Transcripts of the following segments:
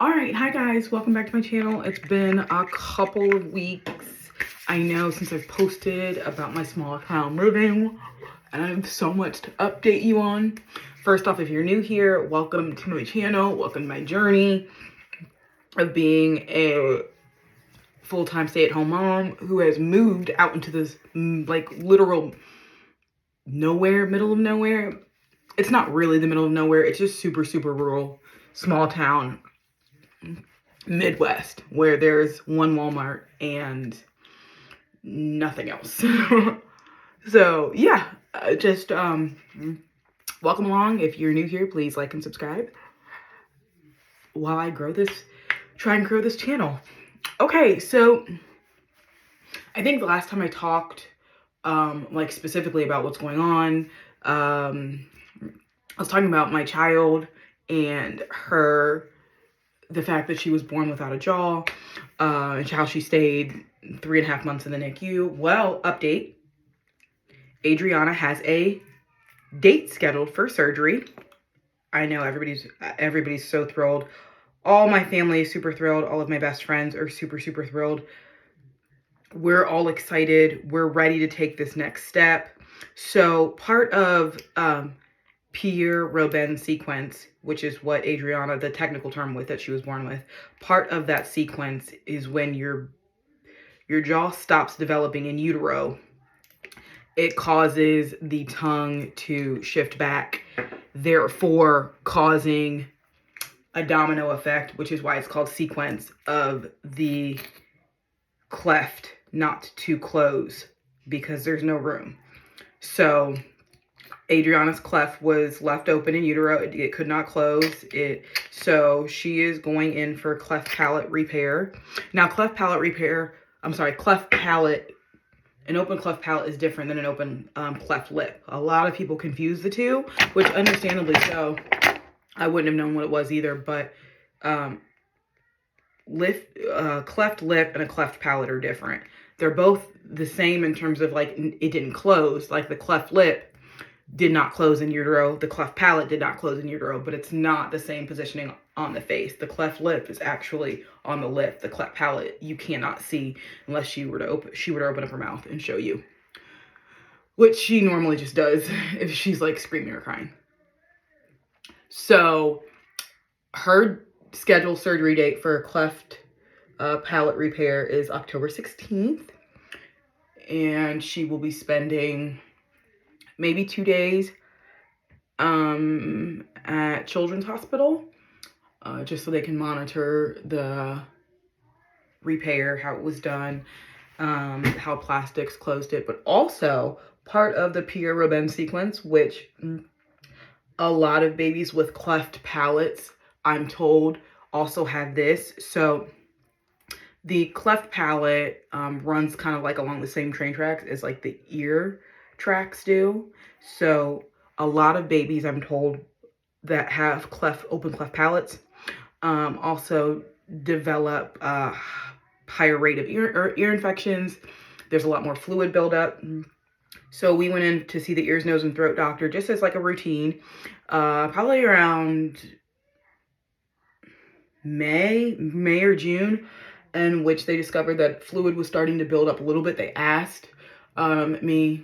All right, hi guys, welcome back to my channel. It's been a couple of weeks, I know, since I've posted about my small town living, and I have so much to update you on. First off, if you're new here, welcome to my channel, welcome to my journey of being a full-time stay-at-home mom who has moved out into this like literal nowhere, middle of nowhere. It's not really the middle of nowhere, it's just super, super rural, small town Midwest where there's one Walmart and nothing else. So yeah, just welcome along. If you're new here, please like and subscribe while I try and grow this channel. Okay, so I think the last time I talked like specifically about what's going on, I was talking about my child and the fact that she was born without a jaw, and how she stayed 3.5 months in the NICU. Well, update. Adriana has a date scheduled for surgery. I know everybody's so thrilled. All my family is super thrilled. All of my best friends are super, super thrilled. We're all excited. We're ready to take this next step. So part of Pierre-Robin sequence, which is what Adriana, the technical term with that she was born with, part of that sequence is when your jaw stops developing in utero. It causes the tongue to shift back, therefore causing a domino effect, which is why it's called sequence, of the cleft not to close because there's no room. So Adriana's cleft was left open in utero. It could not close. So she is going in for cleft palate repair. Now, cleft palate, an open cleft palate is different than an open cleft lip. A lot of people confuse the two, which understandably so. I wouldn't have known what it was either, but cleft lip and a cleft palate are different. They're both the same in terms of like it didn't close. Like the cleft lip did not close in utero. The cleft palate did not close in utero, but it's not the same positioning on the face. The cleft lip is actually on the lip. The cleft palate you cannot see unless she were to open up her mouth and show you, which she normally just does if she's like screaming or crying. So her scheduled surgery date for cleft palate repair is October 16th, and she will be spending maybe 2 days at Children's Hospital, just so they can monitor the repair, how it was done, how plastics closed it, but also part of the Pierre-Robin sequence, which a lot of babies with cleft palates, I'm told, also have this. So the cleft palate runs kind of like along the same train tracks as like the ear tracks do. So a lot of babies, I'm told, that have open cleft palates also develop a higher rate of ear infections. There's a lot more fluid buildup. So we went in to see the ears, nose, and throat doctor just as like a routine, probably around May or June, in which they discovered that fluid was starting to build up a little bit. They asked me,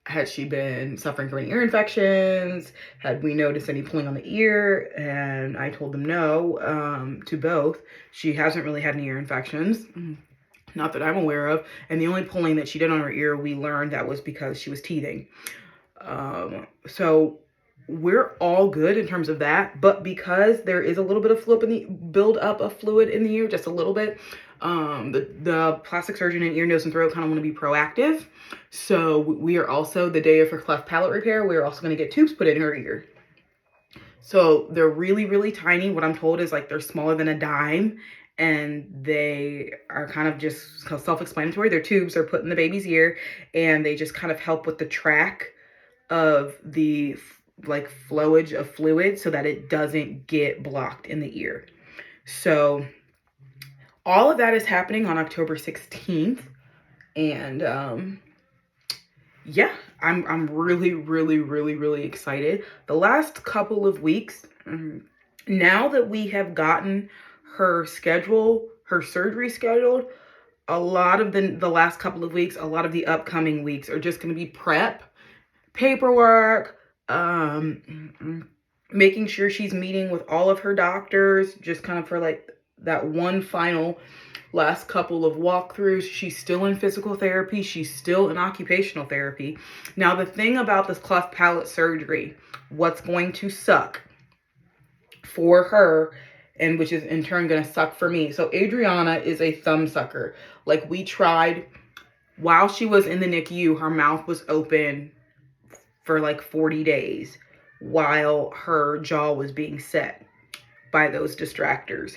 had she been suffering from any ear infections? Had we noticed any pulling on the ear? And I told them no, to both. She hasn't really had any ear infections, not that I'm aware of. And the only pulling that she did on her ear, we learned that was because she was teething. So we're all good in terms of that, but because there is a little bit of build up of fluid in the ear, just a little bit, the plastic surgeon in ear, nose, and throat kind of want to be proactive. So we are also, the day of her cleft palate repair, we're also going to get tubes put in her ear. So they're really, really tiny. What I'm told is like they're smaller than a dime, and they are kind of just self-explanatory. Their tubes are put in the baby's ear, and they just kind of help with the track of the like flowage of fluid so that it doesn't get blocked in the ear. So all of that is happening on October 16th. And yeah, I'm really, really, really, really excited. The last couple of weeks, Now that we have gotten her surgery scheduled, a lot of the last couple of weeks, a lot of the upcoming weeks are just going to be prep, paperwork, making sure she's meeting with all of her doctors, just kind of for like that one final last couple of walkthroughs. She's still in physical therapy. She's still in occupational therapy. Now, the thing about this cleft palate surgery, what's going to suck for her, and which is in turn going to suck for me. So Adriana is a thumb sucker. Like, we tried while she was in the NICU, her mouth was open for like 40 days while her jaw was being set by those distractors.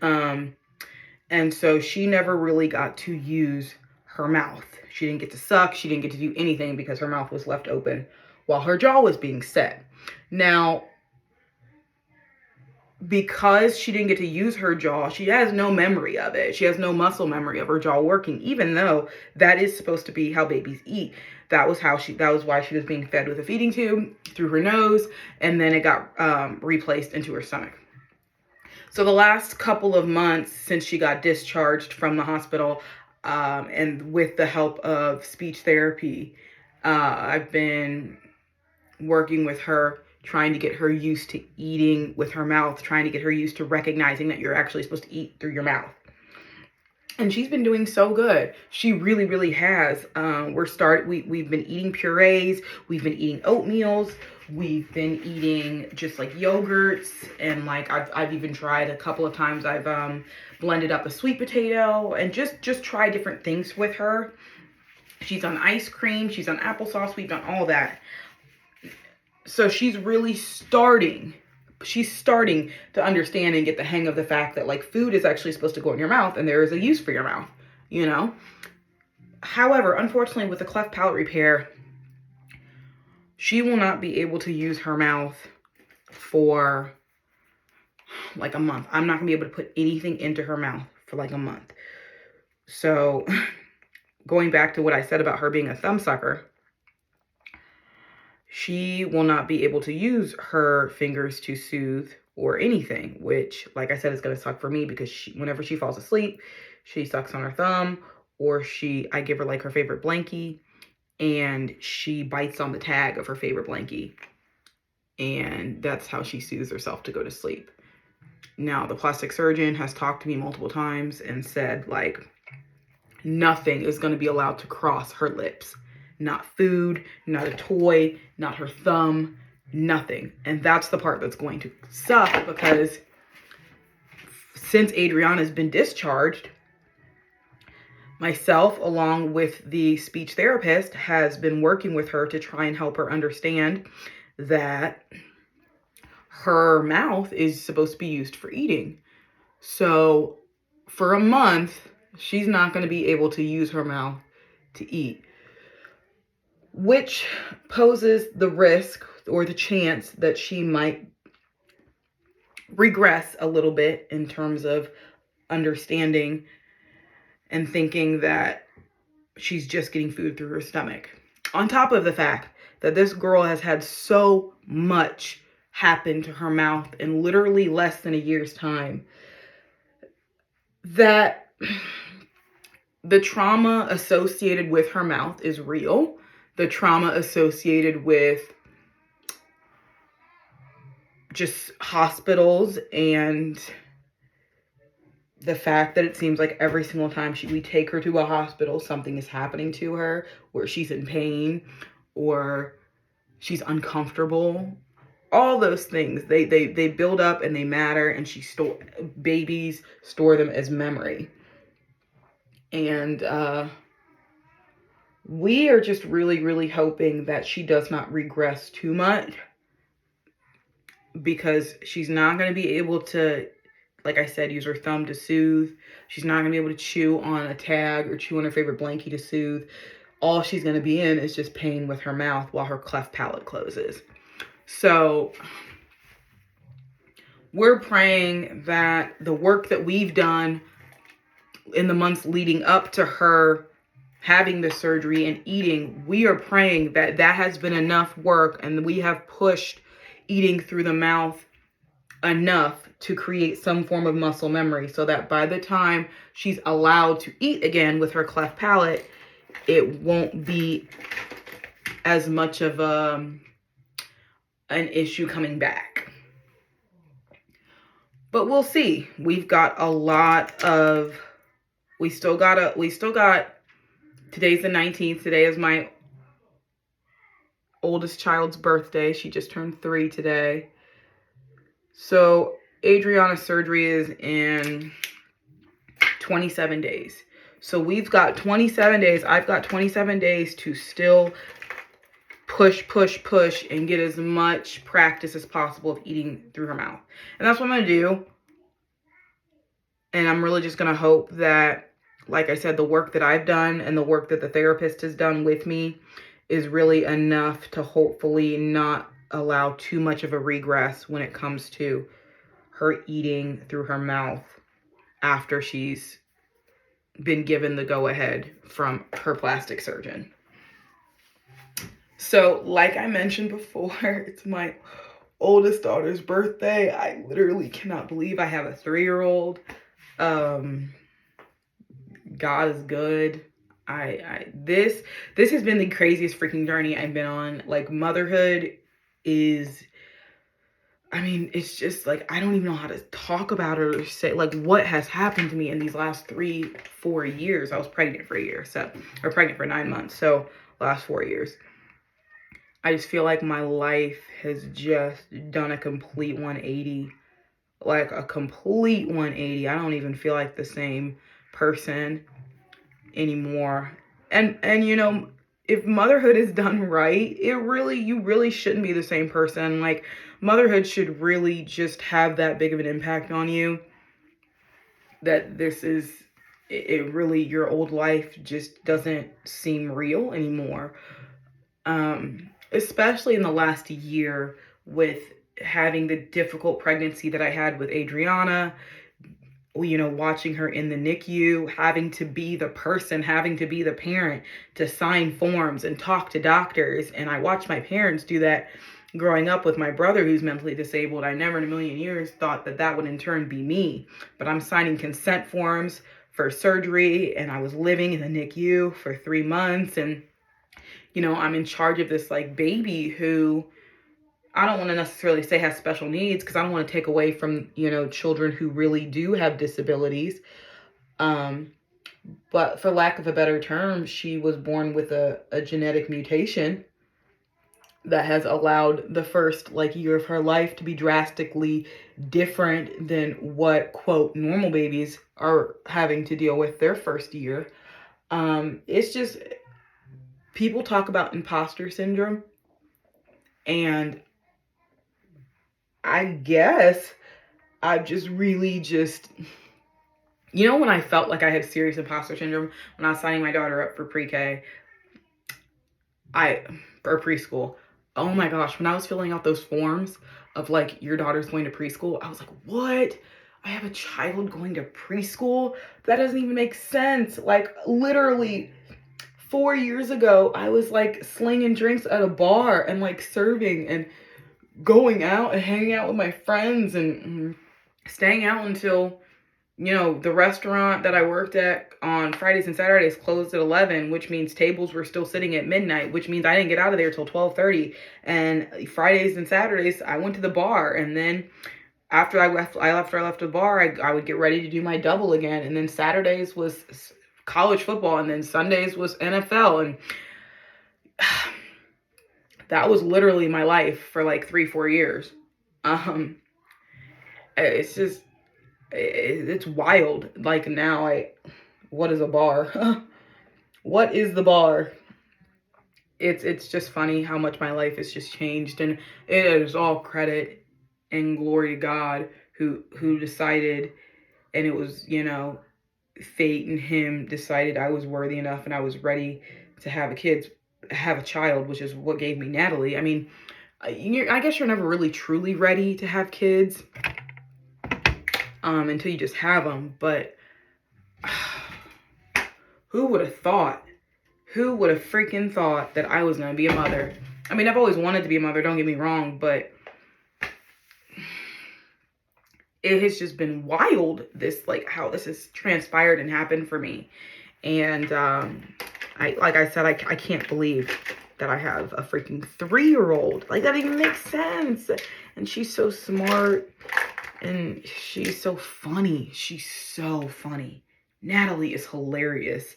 And so she never really got to use her mouth. She didn't get to suck. She didn't get to do anything because her mouth was left open while her jaw was being set. Now, because she didn't get to use her jaw, she has no memory of it. She has no muscle memory of her jaw working, even though that is supposed to be how babies eat. That was why she was being fed with a feeding tube through her nose, and then it got replaced into her stomach. So the last couple of months since she got discharged from the hospital, and with the help of speech therapy, I've been working with her, trying to get her used to eating with her mouth, trying to get her used to recognizing that you're actually supposed to eat through your mouth. And she's been doing so good. She really, really has. We've been eating purees. We've been eating oatmeals. We've been eating just like yogurts, and like I've even tried a couple of times. I've blended up a sweet potato and just try different things with her. She's on ice cream. She's on applesauce. We've done all that. So she's really starting to understand and get the hang of the fact that like food is actually supposed to go in your mouth and there is a use for your mouth, you know? However, unfortunately, with the cleft palate repair, she will not be able to use her mouth for like a month. I'm not gonna be able to put anything into her mouth for like a month. So going back to what I said about her being a thumb sucker, she will not be able to use her fingers to soothe or anything, which, like I said, is going to suck for me because whenever she falls asleep, she sucks on her thumb, or I give her like her favorite blankie, and she bites on the tag of her favorite blankie, and that's how she soothes herself to go to sleep. Now, the plastic surgeon has talked to me multiple times and said, like, nothing is going to be allowed to cross her lips. Not food, not a toy, not her thumb, nothing. And that's the part that's going to suck, because since Adriana's been discharged, myself, along with the speech therapist, has been working with her to try and help her understand that her mouth is supposed to be used for eating. So for a month, she's not going to be able to use her mouth to eat, which poses the risk or the chance that she might regress a little bit in terms of understanding and thinking that she's just getting food through her stomach. On top of the fact that this girl has had so much happen to her mouth in literally less than a year's time, that the trauma associated with her mouth is real. The trauma associated with just hospitals and the fact that it seems like every single time we take her to a hospital, something is happening to her, where she's in pain or she's uncomfortable. All those things, they build up and they matter, and babies store them as memory. And we are just really, really hoping that she does not regress too much, because she's not going to be able to, like I said, use her thumb to soothe. She's not going to be able to chew on a tag or chew on her favorite blankie to soothe. All she's going to be in is just pain with her mouth while her cleft palate closes. So we're praying that the work that we've done in the months leading up to her having the surgery and eating, we are praying that that has been enough work, and we have pushed eating through the mouth enough to create some form of muscle memory so that by the time she's allowed to eat again with her cleft palate, it won't be as much of an issue coming back. But we'll see. We've got a lot of, we still got, today's the 19th. Today is my oldest child's birthday. She just turned 3 today. So Adriana's surgery is in 27 days. So we've got 27 days. I've got 27 days to still push and get as much practice as possible of eating through her mouth. And that's what I'm going to do. And I'm really just going to hope that, like I said, the work that I've done and the work that the therapist has done with me is really enough to hopefully not allow too much of a regress when it comes to her eating through her mouth after she's been given the go-ahead from her plastic surgeon. So, like I mentioned before, it's my oldest daughter's birthday. I literally cannot believe I have a 3-year-old. God is good. This has been the craziest freaking journey I've been on. Like, motherhood is, I mean, it's just like, I don't even know how to talk about it or say, like, what has happened to me in these last 3-4 years. I was pregnant for a year, or pregnant for 9 months. So last 4 years. I just feel like my life has just done a complete 180. Like a complete 180. I don't even feel like the same person anymore. And you know, if motherhood is done right, you really shouldn't be the same person. Like, motherhood should really just have that big of an impact on you that it really, your old life just doesn't seem real anymore. Especially in the last year with having the difficult pregnancy that I had with Adriana, you know, watching her in the NICU, having to be the person, having to be the parent to sign forms and talk to doctors. And I watched my parents do that growing up with my brother who's mentally disabled. I never in a million years thought that would in turn be me. But I'm signing consent forms for surgery, and I was living in the NICU for 3 months. And, you know, I'm in charge of this like baby who I don't want to necessarily say has special needs, because I don't want to take away from, you know, children who really do have disabilities. But for lack of a better term, she was born with a genetic mutation that has allowed the first like year of her life to be drastically different than what, quote, normal babies are having to deal with their first year. It's just, people talk about imposter syndrome, and I guess I've just really just, you know, when I felt like I had serious imposter syndrome when I was signing my daughter up for pre-K, or preschool. Oh my gosh, when I was filling out those forms of like, your daughter's going to preschool, I was like, what? I have a child going to preschool? That doesn't even make sense. Like, literally 4 years ago, I was like slinging drinks at a bar and like serving and going out and hanging out with my friends and staying out until, you know, the restaurant that I worked at on Fridays and Saturdays closed at 11, which means tables were still sitting at midnight, which means I didn't get out of there till 12:30. And Fridays and Saturdays, I went to the bar. And then after I left the bar, I would get ready to do my double again. And then Saturdays was college football. And then Sundays was NFL. And that was literally my life for like 3-4 years. It's just, it's wild. Like now, what is a bar? What is the bar? It's just funny how much my life has just changed, and it is all credit and glory to God who decided, and it was, you know, fate and him decided I was worthy enough and I was ready to have a child, which is what gave me Natalie. I mean, I guess you're never really truly ready to have kids until you just have them. But who would have thought? Who would have freaking thought that I was going to be a mother? I mean, I've always wanted to be a mother, don't get me wrong, but it has just been wild, this, like, how this has transpired and happened for me. And like I said, I can't believe that I have a freaking 3-year-old. Like, that even makes sense. And she's so smart. And she's so funny. She's so funny. Natalie is hilarious.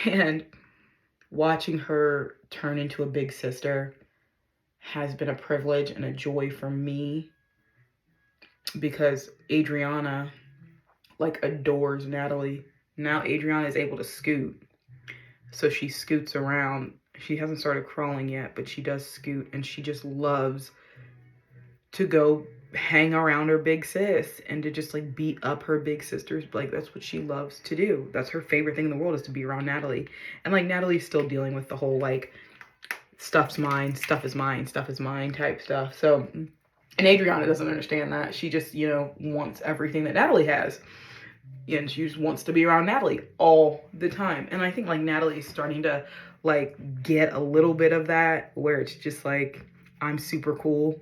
And watching her turn into a big sister has been a privilege and a joy for me. Because Adriana, like, adores Natalie. Now Adriana is able to scoot. So she scoots around. She hasn't started crawling yet, but she does scoot. And she just loves to go hang around her big sis and to just, like, beat up her big sisters. Like, that's what she loves to do. That's her favorite thing in the world, is to be around Natalie. And, like, Natalie's still dealing with the whole, like, stuff's mine, stuff is mine, stuff is mine type stuff. So, and Adriana doesn't understand that. She just, you know, wants everything that Natalie has. And she just wants to be around Natalie all the time. And I think, like, Natalie's starting to, like, get a little bit of that, where it's just like, I'm super cool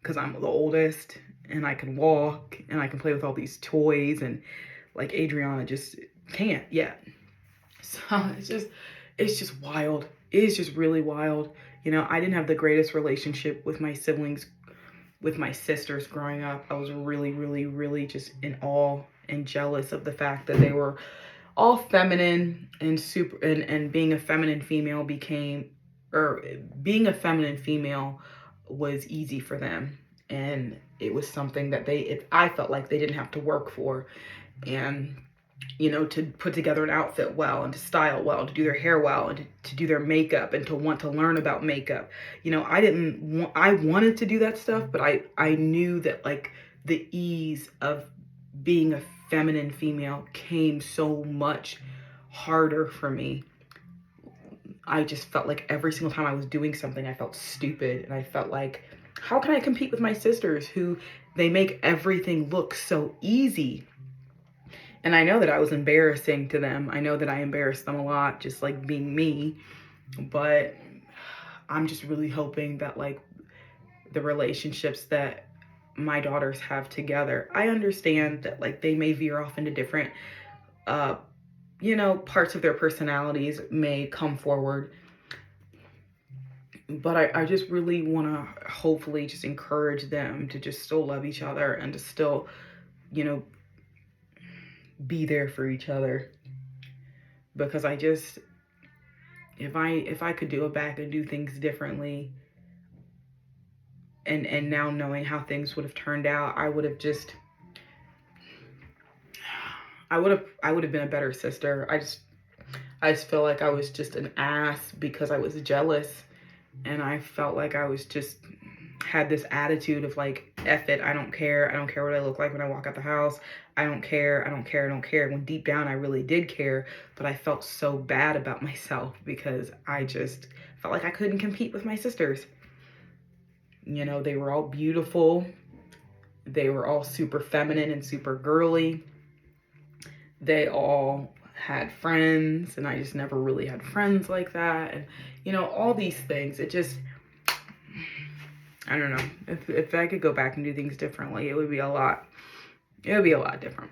because I'm the oldest and I can walk and I can play with all these toys, and, like, Adriana just can't yet. So it's just wild. It's just really wild. You know, I didn't have the greatest relationship with my siblings, with my sisters growing up. I was really, really, really just in awe and jealous of the fact that they were all feminine and super, and being a feminine female being a feminine female was easy for them. And it was something that I felt like they didn't have to work for. And, you know, to put together an outfit well, and to style well, to do their hair well, and to do their makeup, and to want to learn about makeup. You know, I wanted to do that stuff, but I knew that, like, the ease of being a feminine female came so much harder for me. I just felt like every single time I was doing something, I felt stupid. And I felt like, how can I compete with my sisters who they make everything look so easy? And I know that I was embarrassing to them. I know that I embarrassed them a lot, just, like, being me. But I'm just really hoping that, like, the relationships that my daughters have together, I understand that, like, they may veer off into different, you know, parts of their personalities may come forward. But I just really want to hopefully just encourage them to just still love each other, and to still, you know, be there for each other. Because I just, if I could do it back and do things differently, and now knowing how things would have turned out, I would have been a better sister. I just feel like I was just an ass because I was jealous, and I felt like I was just had this attitude of, like, F it, I don't care what I look like when I walk out the house. I don't care. When deep down I really did care, but I felt so bad about myself because I just felt like I couldn't compete with my sisters. You know, they were all beautiful. They were all super feminine and super girly. They all had friends, and I just never really had friends like that. And, you know, all these things, it just, I don't know. If I could go back and do things differently, it would be a lot different.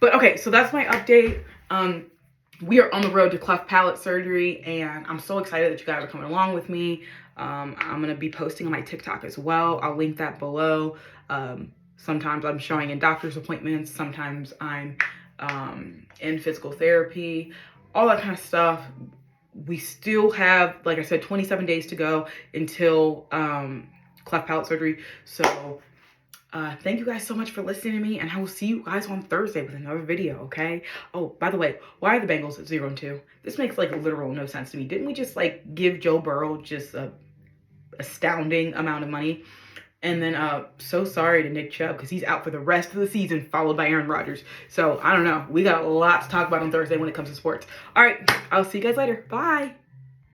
But okay, so that's my update. We are on the road to cleft palate surgery, and I'm so excited that you guys are coming along with me. I'm going to be posting on my TikTok as well. I'll link that below. Sometimes I'm showing in doctor's appointments. Sometimes I'm in physical therapy, all that kind of stuff. We still have, like I said, 27 days to go until cleft palate surgery. So thank you guys so much for listening to me, and I will see you guys on Thursday with another video, okay? Oh, by the way, why are the Bengals at 0-2? This makes, like, literal no sense to me. Didn't we just, like, give Joe Burrow just a astounding amount of money? And then so sorry to Nick Chubb, because he's out for the rest of the season, followed by Aaron Rodgers. So I don't know. We got a lot to talk about on Thursday when it comes to sports. All right, I'll see you guys later. Bye.